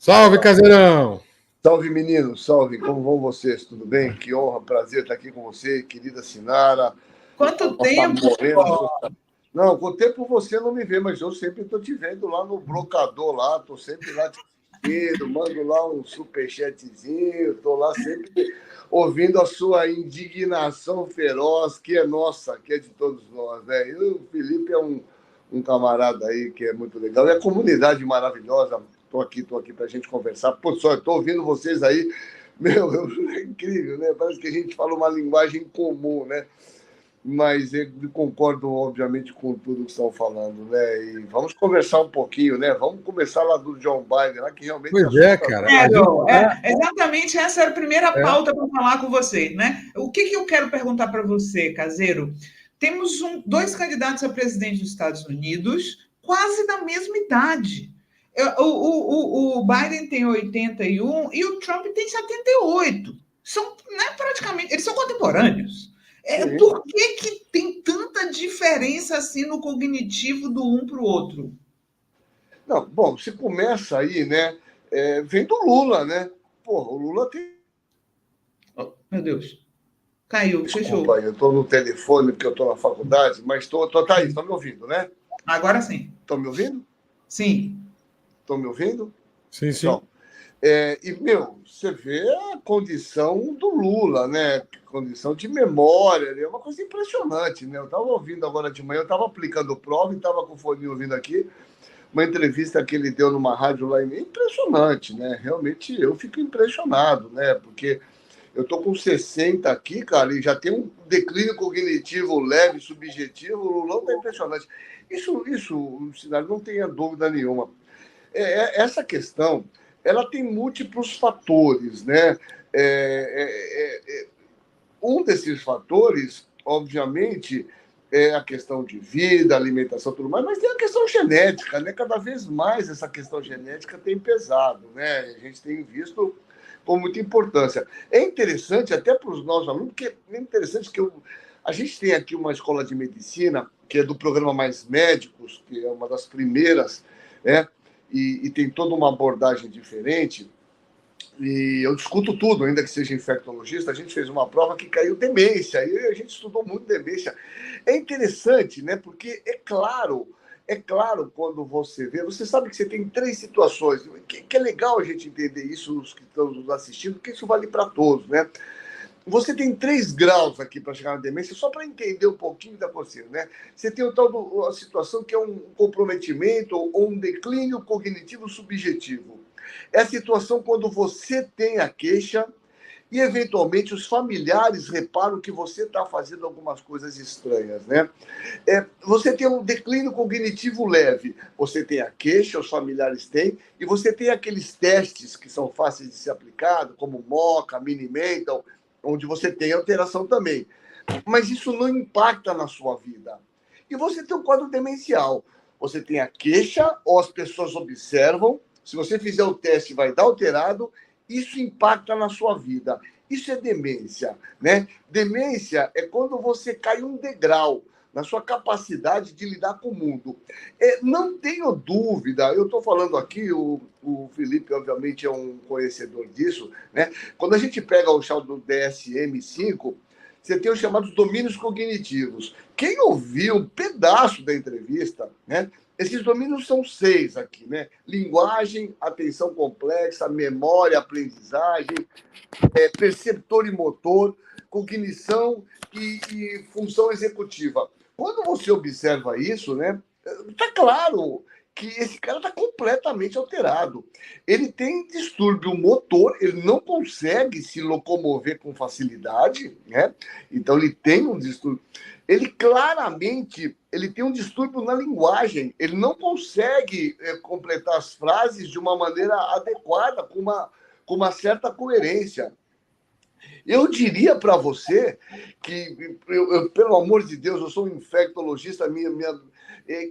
Salve, Caseirão! Salve, meninos, salve, como vão vocês? Tudo bem? Que honra, prazer estar aqui com você, querida Sinara. Quanto tempo? Não, com o tempo você não me vê, mas eu sempre estou te vendo lá no brocador, lá, estou sempre lá te assistindo, mando lá um superchatzinho, estou lá sempre ouvindo a sua indignação feroz, que é nossa, que é de todos nós, né? E o Felipe é um camarada aí que é muito legal, e a comunidade maravilhosa. Estou aqui para a gente conversar. Pô, só estou ouvindo vocês aí. Meu, é incrível, né? Parece que a gente fala uma linguagem comum, né? Mas eu concordo, obviamente, com tudo que estão falando, né? E vamos conversar um pouquinho, né? Vamos começar lá do John Biden, lá que realmente... Pois é, cara. Exatamente, essa era a primeira pauta para falar com você, né? O que eu quero perguntar para você, Caseiro? Temos dois candidatos a presidente dos Estados Unidos, quase da mesma idade. O Biden tem 81 e o Trump tem 78. São, né, praticamente, eles são contemporâneos. Por que tem tanta diferença assim no cognitivo do um para o outro? Não, bom, você começa aí, né? Vem do Lula, né? Porra, o Lula tem... Oh, meu Deus. Caiu, Desculpa, fechou. Eu estou no telefone porque eu estou na faculdade, mas tá aí, estão me ouvindo, né? Agora sim. Estão me ouvindo? Sim. Estão me ouvindo? Sim, sim. Então, você vê a condição do Lula, né? Condição de memória, é uma coisa impressionante, né? Eu estava ouvindo agora de manhã, eu estava aplicando prova e estava com o fone ouvindo aqui, uma entrevista que ele deu numa rádio lá, impressionante, né? Realmente eu fico impressionado, né? Porque eu estou com 60 aqui, cara, e já tem um declínio cognitivo leve, subjetivo, o Lula está impressionante. Isso, não tenha dúvida nenhuma. Essa questão, ela tem múltiplos fatores, né? Um desses fatores, obviamente, é a questão de vida, alimentação, tudo mais, mas tem a questão genética, né? Cada vez mais essa questão genética tem pesado, né? A gente tem visto com muita importância. É interessante até para os nossos alunos, porque é interessante que a gente tem aqui uma escola de medicina, que é do programa Mais Médicos, que é uma das primeiras, né? E tem toda uma abordagem diferente, e eu discuto tudo, ainda que seja infectologista. A gente fez uma prova que caiu demência, e a gente estudou muito demência. É interessante, né? Porque é claro, quando você sabe que você tem três situações, que é legal a gente entender isso, os que estão nos assistindo, porque isso vale para todos, né? Você tem 3 graus aqui para chegar na demência, só para entender um pouquinho da consciência, né? Você tem a situação que é um comprometimento ou um declínio cognitivo subjetivo. É a situação quando você tem a queixa e, eventualmente, os familiares reparam que você está fazendo algumas coisas estranhas, né? Você tem um declínio cognitivo leve. Você tem a queixa, os familiares têm, e você tem aqueles testes que são fáceis de ser aplicados, como MoCA, Mini-Mental, onde você tem alteração também. Mas isso não impacta na sua vida. E você tem um quadro demencial. Você tem a queixa, ou as pessoas observam. Se você fizer o teste, vai dar alterado. Isso impacta na sua vida. Isso é demência, né? Demência é quando você cai um degrau na sua capacidade de lidar com o mundo. Não tenho dúvida, eu estou falando aqui, o Felipe, obviamente, é um conhecedor disso, né? Quando a gente pega o chão do DSM-5, você tem os chamados domínios cognitivos. Quem ouviu um pedaço da entrevista, né? Esses domínios são 6 aqui, né? Linguagem, atenção complexa, memória, aprendizagem, perceptor e motor, cognição e função executiva. Quando você observa isso, né, tá claro que esse cara está completamente alterado. Ele tem distúrbio motor, ele não consegue se locomover com facilidade, né? Então ele tem um distúrbio. Ele claramente tem um distúrbio na linguagem. Ele não consegue completar as frases de uma maneira adequada, com uma certa coerência. Eu diria para você que, pelo amor de Deus, eu sou um infectologista,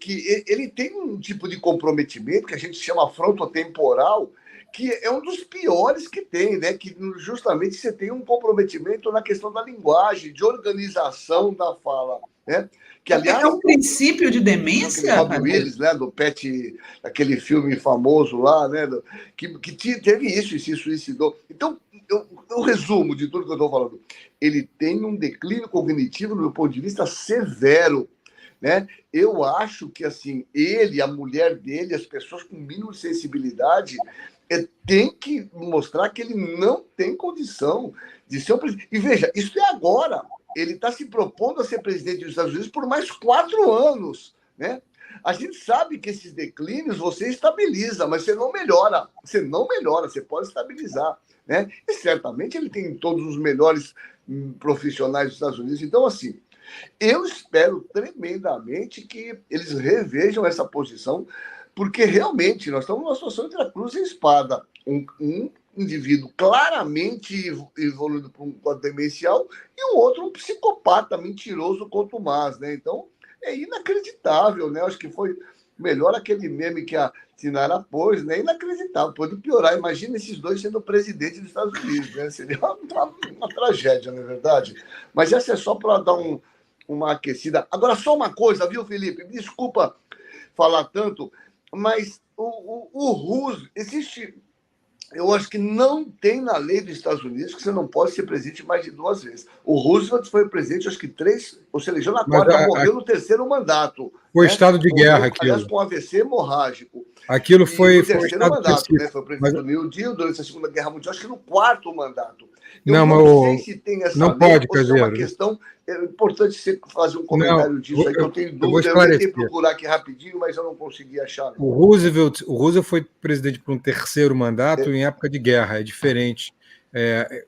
que ele tem um tipo de comprometimento que a gente chama frontotemporal, que é um dos piores que tem, né? Que justamente você tem um comprometimento na questão da linguagem, de organização da fala, né? Que, aliás, é um princípio de demência? Robin Williams, né? Do Pet, aquele filme famoso lá, né? Que teve isso e se suicidou. Então, eu resumo de tudo que eu estou falando. Ele tem um declínio cognitivo, do meu ponto de vista, severo, né? Eu acho que, assim, ele, a mulher dele, as pessoas com mínimo de sensibilidade, tem que mostrar que ele não tem condição de ser um presidente. E veja, isso é agora. Ele está se propondo a ser presidente dos Estados Unidos por mais 4 anos, né? A gente sabe que esses declínios você estabiliza, mas você não melhora. Você não melhora, você pode estabilizar, né? E certamente ele tem todos os melhores profissionais dos Estados Unidos. Então, assim, eu espero tremendamente que eles revejam essa posição, porque realmente nós estamos numa situação entre a cruz e a espada. Um indivíduo claramente evoluído para um quadro demencial e o outro um psicopata mentiroso contumaz, né? Então, é inacreditável, né? Acho que foi melhor aquele meme que a Sinara pôs, né? Inacreditável, pode piorar. Imagina esses dois sendo presidente dos Estados Unidos, né? Seria uma tragédia, não é verdade? Mas essa é só para dar uma aquecida. Agora, só uma coisa, viu, Felipe? Me desculpa falar tanto, mas o Roosevelt, existe... Eu acho que não tem na lei dos Estados Unidos que você não pode ser presidente mais de 2 vezes. O Roosevelt foi presidente, acho que 3, ou se elegeu na 4ª, morreu no 3º mandato. Foi né? estado de guerra morreu, aquilo. Aliás, com AVC hemorrágico. Aquilo foi no 3º mandato, né? Foi presidente mas... do New Deal durante a Segunda Guerra Mundial, acho que no 4º mandato. Eu não sei se tem essa não lei, pode, ou se é uma Caseiro. questão... É importante você fazer um comentário disso aí, que eu tenho dúvida. Eu tentei procurar aqui rapidinho, mas eu não consegui achar. O Roosevelt foi presidente por um 3º mandato em época de guerra, é diferente.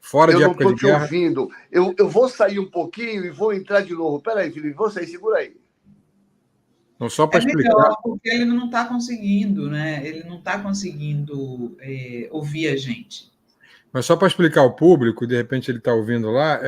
Fora de época de guerra... Eu não estou te ouvindo. Eu vou sair um pouquinho e vou entrar de novo. Peraí, Felipe, vou sair, segura aí. Não, só para explicar. Melhor, porque ele não está conseguindo, né? Ele não está conseguindo ouvir a gente. Mas só para explicar ao público, de repente ele está ouvindo lá,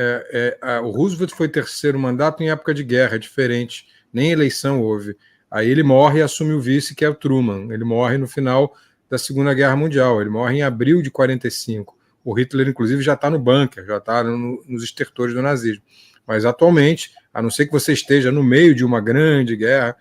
o Roosevelt foi 3º mandato em época de guerra, é diferente, nem eleição houve. Aí ele morre e assume o vice, que é o Truman. Ele morre no final da Segunda Guerra Mundial, ele morre em abril de 1945. O Hitler, inclusive, já está no bunker, já está nos estertores do nazismo. Mas atualmente, a não ser que você esteja no meio de uma grande guerra,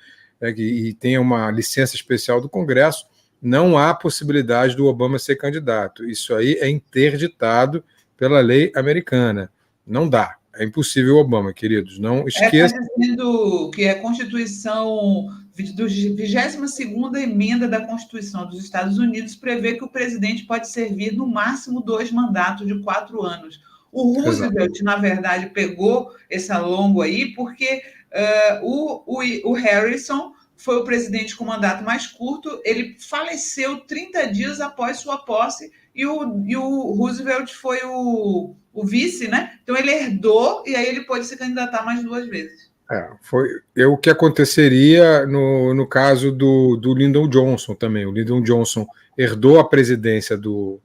e tenha uma licença especial do Congresso, não há possibilidade do Obama ser candidato. Isso aí é interditado pela lei americana. Não dá. É impossível o Obama, queridos. Não esqueçam. Está dizendo que a Constituição, 22ª emenda da Constituição dos Estados Unidos prevê que o presidente pode servir no máximo 2 mandatos de 4 anos. O Roosevelt, na verdade, pegou essa longo aí porque o Harrison foi o presidente com mandato mais curto, ele faleceu 30 dias após sua posse e o Roosevelt foi o vice, né? Então ele herdou e aí ele pôde se candidatar mais 2 vezes. Foi o que aconteceria no caso do Lyndon Johnson também. O Lyndon Johnson herdou a presidência do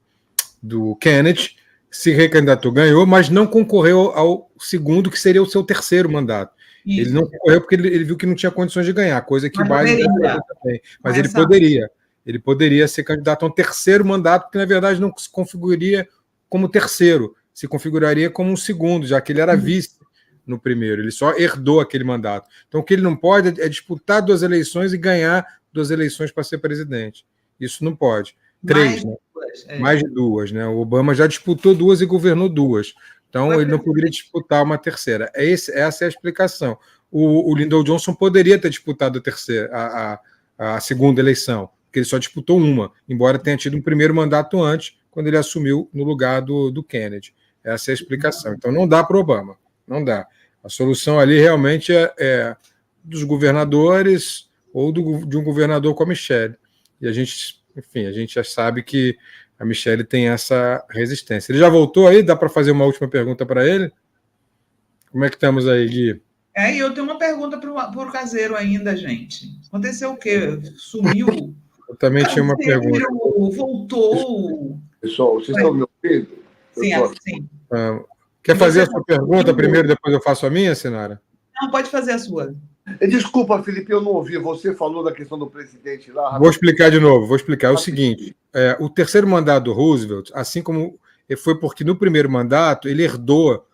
Kennedy, se recandidatou, ganhou, mas não concorreu ao segundo, que seria o seu 3º mandato. Isso. Ele não concorreu porque ele viu que não tinha condições de ganhar, coisa que Biden também. Mas ele poderia ser candidato a um 3º mandato, que na verdade não se configuraria como 3º, se configuraria como um 2º, já que ele era vice no primeiro, ele só herdou aquele mandato. Então o que ele não pode é disputar 2 eleições e ganhar 2 eleições para ser presidente. Isso não pode. 3, né? Mais de 2, né? O Obama já disputou 2 e governou 2. Então, ele não poderia disputar uma 3ª. Essa é a explicação. O Lyndon Johnson poderia ter disputado a 2ª eleição, porque ele só disputou uma, embora tenha tido um 1º mandato antes, quando ele assumiu no lugar do Kennedy. Essa é a explicação. Então, não dá para o Obama. Não dá. A solução ali realmente é dos governadores ou de um governador com a Michelle. E a gente já sabe que a Michelle tem essa resistência. Ele já voltou aí? Dá para fazer uma última pergunta para ele? Como é que estamos aí, Gui? E eu tenho uma pergunta para o Caseiro ainda, gente. Aconteceu o quê? Sumiu? Eu também tinha uma pergunta. Voltou. Pessoal, vocês estão me ouvindo? Sim. Quer fazer a sua pergunta primeiro, depois eu faço a minha, Sinara? Não, pode fazer a sua. Desculpa, Felipe, eu não ouvi. Você falou da questão do presidente lá. Vou explicar de novo, vou explicar. É o seguinte, o terceiro mandato do Roosevelt, assim como foi porque no primeiro mandato ele herdou,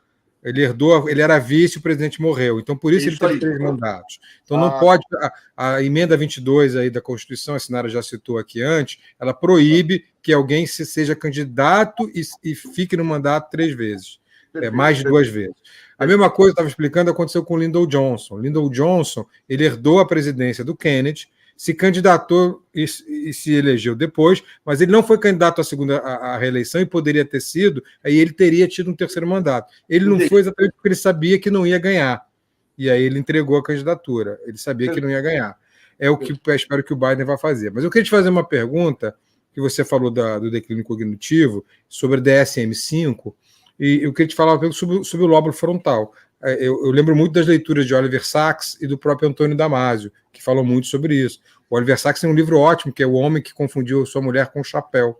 ele era vice, o presidente morreu. Então, por isso ele teve 3 mandatos. Então, não pode. A emenda 22 aí da Constituição, a Sinara já citou aqui antes, ela proíbe que alguém seja candidato e fique no mandato 3 vezes. Mais de 2 vezes. A mesma coisa, eu estava explicando, aconteceu com o Lyndon Johnson. Lyndon Johnson, ele herdou a presidência do Kennedy, se candidatou e se elegeu depois, mas ele não foi candidato à reeleição e poderia ter sido, aí ele teria tido um terceiro mandato. Ele não foi exatamente porque ele sabia que não ia ganhar. E aí ele entregou a candidatura. Ele sabia que não ia ganhar. É o que eu espero que o Biden vá fazer. Mas eu queria te fazer uma pergunta, que você falou do declínio cognitivo, sobre a DSM-5, e eu queria te falar um pouco sobre o lóbulo frontal. Eu lembro muito das leituras de Oliver Sacks e do próprio Antônio Damasio, que falam muito sobre isso. O Oliver Sacks tem um livro ótimo, que é O Homem que Confundiu Sua Mulher com o Chapéu.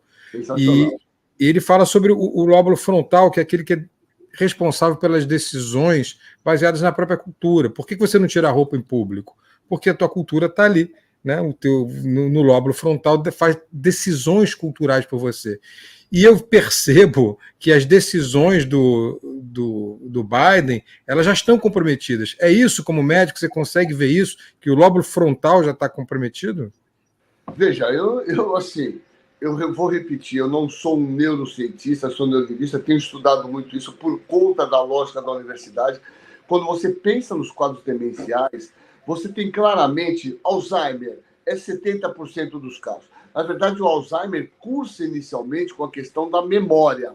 E ele fala sobre o lóbulo frontal, que é aquele que é responsável pelas decisões baseadas na própria cultura. Por que você não tira a roupa em público? Porque a tua cultura está ali. Né? No lóbulo frontal faz decisões culturais por você. E eu percebo que as decisões do Biden, elas já estão comprometidas. É isso, como médico, você consegue ver isso, que o lóbulo frontal já está comprometido? Veja, eu vou repetir, eu não sou um neurocientista, sou neurolinguista, tenho estudado muito isso por conta da lógica da universidade. Quando você pensa nos quadros demenciais, você tem claramente Alzheimer, é 70% dos casos. Na verdade, o Alzheimer cursa inicialmente com a questão da memória,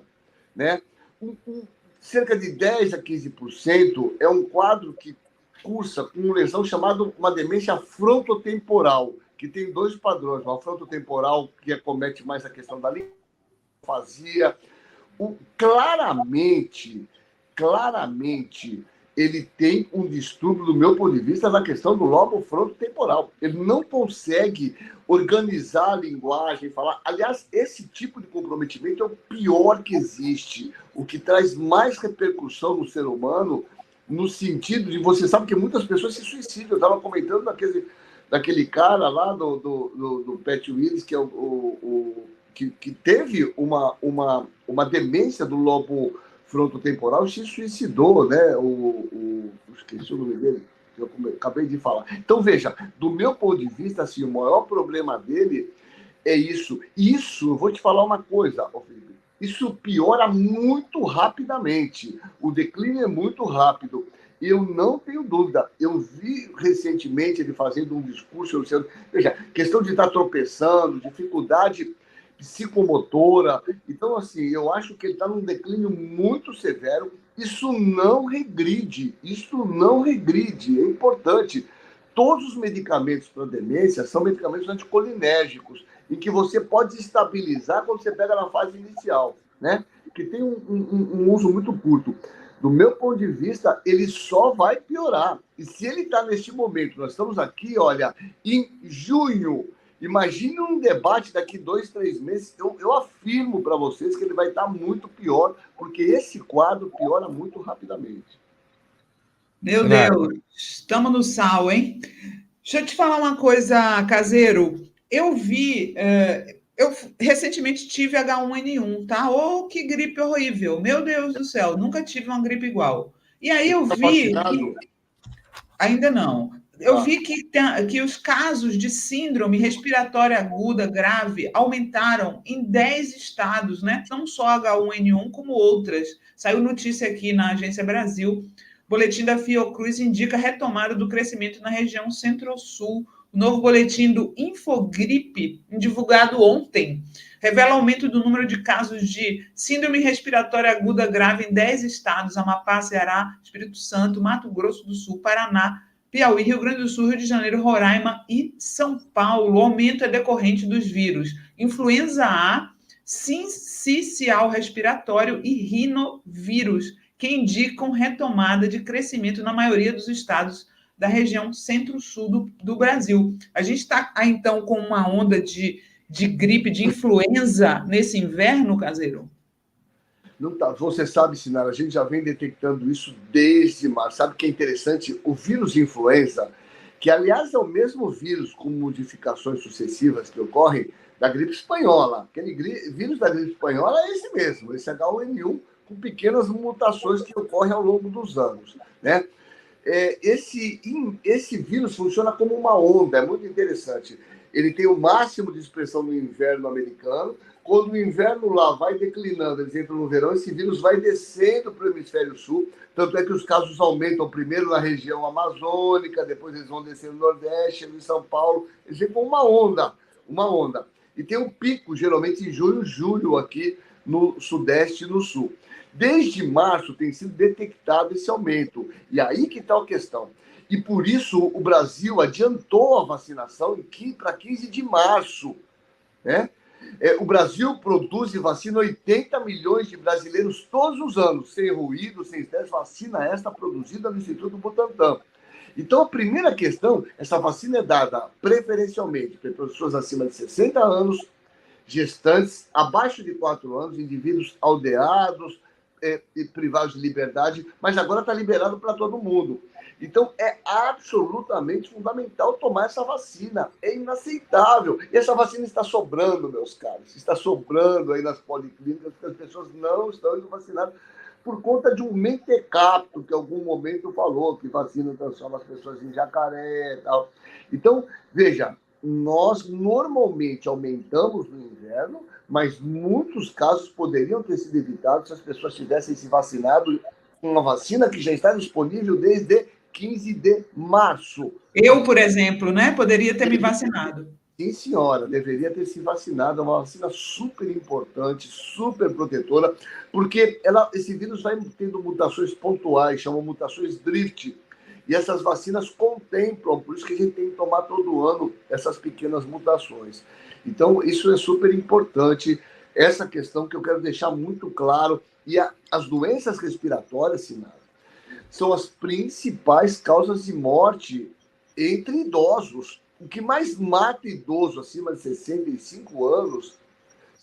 né? Cerca de 10 a 15% é um quadro que cursa com uma lesão chamada uma demência frontotemporal, que tem 2 padrões. Uma frontotemporal, que acomete mais a questão da linfasia. Claramente, ele tem um distúrbio, do meu ponto de vista, na questão do lobo frontotemporal. Ele não consegue organizar a linguagem, falar. Aliás, esse tipo de comprometimento é o pior que existe. O que traz mais repercussão no ser humano, no sentido de... Você sabe que muitas pessoas se suicidam. Eu estava comentando daquele cara lá do Pat Willis, que é que teve uma demência do lobo frontotemporal, se suicidou, né? Esqueci o nome dele, eu acabei de falar. Então, veja, do meu ponto de vista, assim, o maior problema dele é isso. Isso, eu vou te falar uma coisa, Felipe, isso piora muito rapidamente. O declínio é muito rápido. Eu não tenho dúvida. Eu vi recentemente ele fazendo um discurso, veja, questão de estar tropeçando, dificuldade psicomotora. Então, assim, eu acho que ele está num declínio muito severo. Isso não regride. É importante. Todos os medicamentos para demência são medicamentos anticolinérgicos, em que você pode estabilizar quando você pega na fase inicial, né? Que tem um uso muito curto. Do meu ponto de vista, ele só vai piorar. E se ele está neste momento, nós estamos aqui, olha, em junho, imagine um debate daqui 2, 3 meses, eu afirmo para vocês que ele vai estar muito pior, porque esse quadro piora muito rapidamente. Meu Deus, estamos no sal, hein? Deixa eu te falar uma coisa, Caseiro. Eu vi... Eu recentemente tive H1N1, tá? Oh, que gripe horrível. Meu Deus do céu, nunca tive uma gripe igual. E aí eu vi... Ainda não. Eu vi que os casos de síndrome respiratória aguda grave aumentaram em 10 estados, né? Não só H1N1, como outras. Saiu notícia aqui na Agência Brasil. O boletim da Fiocruz indica retomada do crescimento na região Centro-Sul. O novo boletim do Infogripe, divulgado ontem, revela aumento do número de casos de síndrome respiratória aguda grave em 10 estados: Amapá, Ceará, Espírito Santo, Mato Grosso do Sul, Paraná, Piauí, Rio Grande do Sul, Rio de Janeiro, Roraima e São Paulo. O aumento é decorrente dos vírus influenza A, sincicial respiratório e rinovírus, que indicam retomada de crescimento na maioria dos estados da região centro-sul do Brasil. A gente está, então, com uma onda de gripe, de influenza nesse inverno, Caseiro? Não tá. Você sabe, Sinara, a gente já vem detectando isso desde março. Sabe o que é interessante? O vírus influenza, que, aliás, é o mesmo vírus com modificações sucessivas que ocorrem da gripe espanhola. Aquele vírus da gripe espanhola é esse mesmo, esse H1N1, com pequenas mutações que ocorrem ao longo dos anos, né? Esse vírus funciona como uma onda, é muito interessante. Ele tem o máximo de expressão no inverno americano. Quando o inverno lá vai declinando, eles entram no verão, esse vírus vai descendo para o hemisfério sul. Tanto é que os casos aumentam primeiro na região amazônica, depois eles vão descer no Nordeste, em São Paulo. Eles vêm com uma onda. E tem um pico, geralmente em junho, julho, aqui no Sudeste e no Sul. Desde março tem sido detectado esse aumento. E aí que está a questão. E por isso o Brasil adiantou a vacinação para 15 de março. Né? O Brasil produz e vacina 80 milhões de brasileiros todos os anos, sem ruído, sem estresse, vacina esta produzida no Instituto Butantan. Então, a primeira questão, essa vacina é dada preferencialmente para pessoas acima de 60 anos, gestantes, abaixo de 4 anos, indivíduos aldeados, privados de liberdade, mas agora está liberado para todo mundo. Então, é absolutamente fundamental tomar essa vacina. É inaceitável. E essa vacina está sobrando, meus caros. Está sobrando aí nas policlínicas, porque as pessoas não estão indo vacinadas por conta de um mentecapto que em algum momento falou que vacina transforma as pessoas em jacaré e tal. Então, veja, nós normalmente aumentamos no inverno, mas muitos casos poderiam ter sido evitados se as pessoas tivessem se vacinado com uma vacina que já está disponível desde 15 de março. Eu, por exemplo, né, poderia ter me vacinado. Sim, senhora, deveria ter se vacinado. É uma vacina super importante, super protetora, porque esse vírus vai tendo mutações pontuais, chamam mutações drift. E essas vacinas contemplam, por isso que a gente tem que tomar todo ano essas pequenas mutações. Então, isso é super importante, essa questão que eu quero deixar muito claro. E as doenças respiratórias, Sinara, são as principais causas de morte entre idosos. O que mais mata idoso acima de 65 anos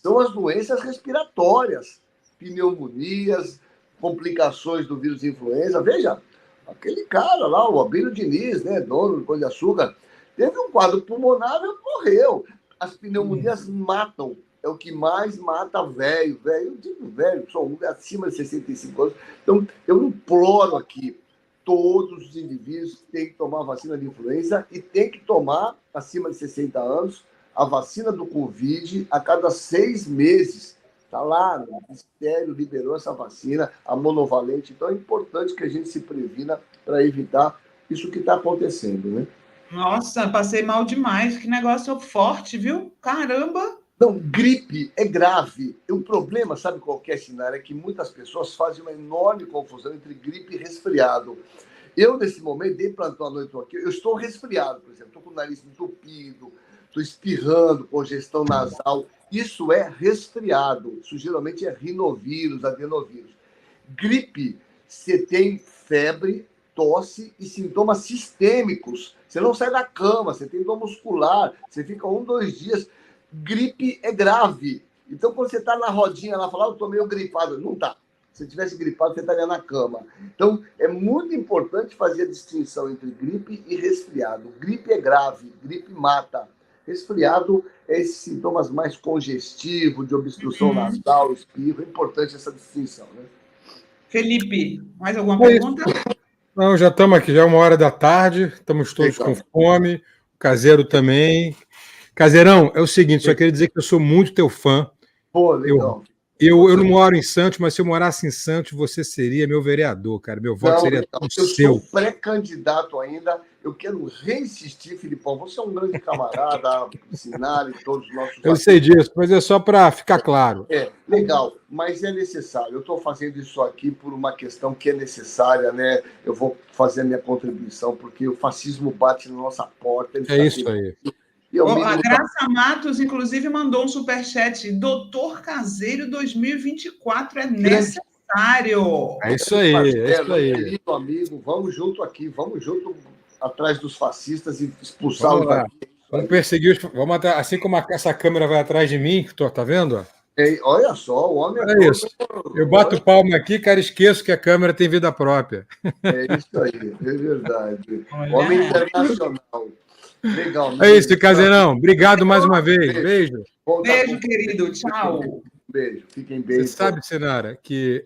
são as doenças respiratórias, pneumonias, complicações do vírus de influenza. Veja, aquele cara lá, o Abílio Diniz, né, dono do Pão de Açúcar, teve um quadro pulmonar e morreu. As pneumonias matam, é o que mais mata velho, eu digo velho, só um acima de 65 anos. Então, eu imploro aqui, todos os indivíduos têm que tomar a vacina de influenza e têm que tomar, acima de 60 anos, a vacina do Covid a cada 6 meses. Está lá, o Ministério liberou essa vacina, a monovalente. Então, é importante que a gente se previna para evitar isso que está acontecendo, né? Nossa, passei mal demais. Que negócio forte, viu? Caramba! Não, gripe é grave. O problema, sabe qual que é, Sinara? É que muitas pessoas fazem uma enorme confusão entre gripe e resfriado. Eu, nesse momento, dei plantão à noite aqui, eu estou resfriado, por exemplo, estou com o nariz entupido, estou espirrando, congestão nasal. Isso é resfriado. Isso geralmente é rinovírus, adenovírus. Gripe, você tem febre, tosse e sintomas sistêmicos. Você não sai da cama, você tem dor muscular, você fica 1, 2 dias. Gripe é grave. Então, quando você está na rodinha lá, fala, eu estou meio gripado. Não está. Se tivesse gripado, você estaria na cama. Então, é muito importante fazer a distinção entre gripe e resfriado. Gripe é grave, gripe mata. Resfriado é esses sintomas mais congestivos, de obstrução nasal, espirro. É importante essa distinção, né? Felipe, mais alguma pergunta? Não, já estamos aqui, já é 13h, estamos todos com fome, o Caseiro também. Caseirão, é o seguinte, só queria dizer que eu sou muito teu fã. Pô, legal. Eu não moro em Santos, mas se eu morasse em Santos, você seria meu vereador, cara. Meu voto seria eu sou pré-candidato ainda. Eu quero reinsistir, Filipão. Você é um grande camarada, Sinara e todos os nossos... Eu sei disso, mas é só para ficar claro. Legal, mas é necessário. Eu estou fazendo isso aqui por uma questão que é necessária, né? Eu vou fazer a minha contribuição, porque o fascismo bate na nossa porta. É isso aí. A Graça Matos, inclusive, mandou um superchat. Doutor Caseiro 2024 é necessário. É isso aí, é isso aí. Querido amigo, vamos junto aqui, vamos junto atrás dos fascistas e expulsá-los daqui. Vamos perseguir, vamos assim como essa câmera vai atrás de mim, tá vendo? Olha só, o homem É isso. Eu bato palma aqui, cara, esqueço que a câmera tem vida própria. É isso aí, é verdade. Olha. Homem internacional. Legal. É isso, Caseirão. Obrigado mais uma vez. Beijo. Beijo, querido. Tchau. Beijo. Fiquem bem. Você sabe, Sinara, que